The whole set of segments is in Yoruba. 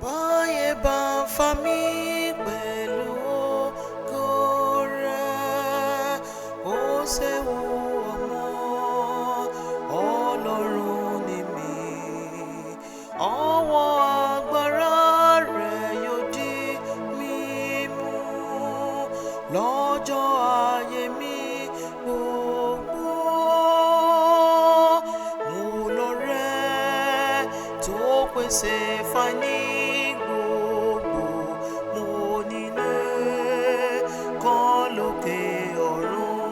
báyé bá ń fa mí pẹ̀lú ògo rẹ̀, ó ṣeun ọmọ Ọlọ́run ni mí. Ọwọ́ agbára rẹ̀ yóò dì mí mú lọ́jọ́ ayé mi gbogbo. Mo lọ́rẹ́ tó pèsè fani gbogbo. Mo nílé kan lókè ọ̀run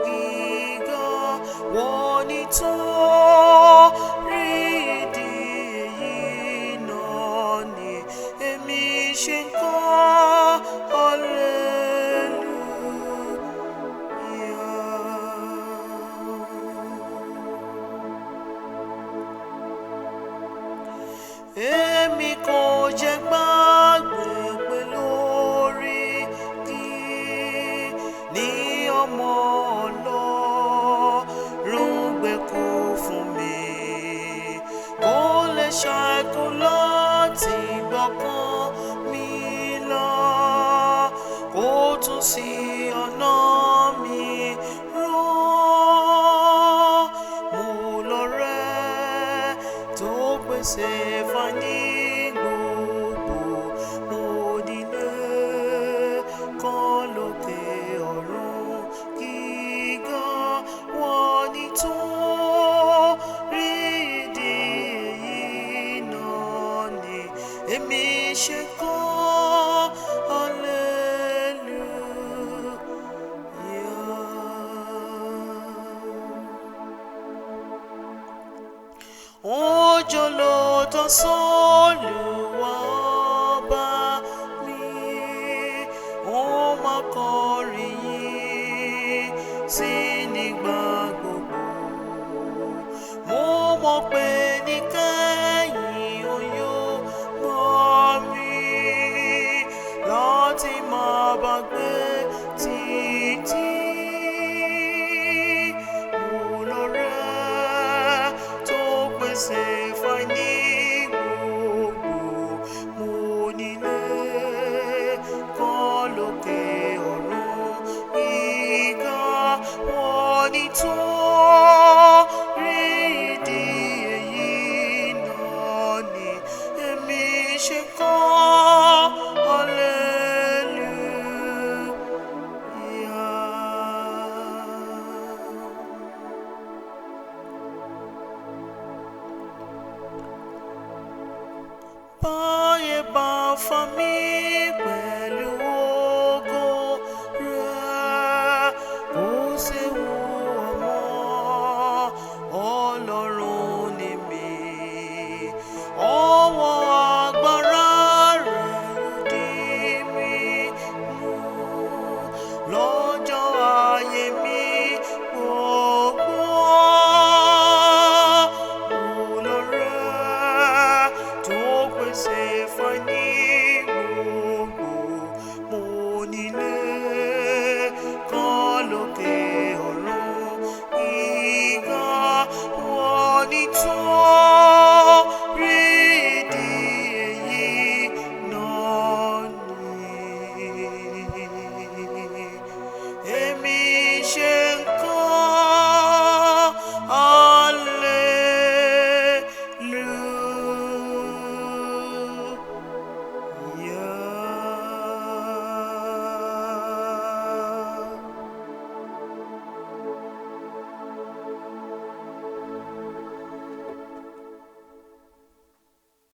gíga. Wọ́n ní tó rí ìdí èyí náà ni èmi ṣe ń kọ́ èmi kò jẹ́ gbàgbé pé lórí igi ní ọmọ Ọlọ́run gbékú fún mi. Kò lè ṣàìkú láti gbọ́kàn mi là, kó tún sí ọ̀nà mi rán. Mo lọ́rẹ́ tó pèsè fani gbogbo. Mo nílé kan lókè ọ̀run gíga. Wọ́n ní tó rí ìdí èyí náà ni èmi ṣe kọ́ òjò ló tán s'Olúwa ọba mi, ó máa kọrin yìn sí nígbà gbogbo. Mo mọ̀ pé níkẹyìn òun yóò gbọ́ mi láti máa bá gbé títí. Mo lọ́rẹ́ tó pèsè fani gbogbo. Mo nílé kan lókè ọ̀run gíga. Wọ́n ní tó rí ìdí èyí náà ni èmi ṣe kọ́ báyé bá ń fa mí pẹ̀lú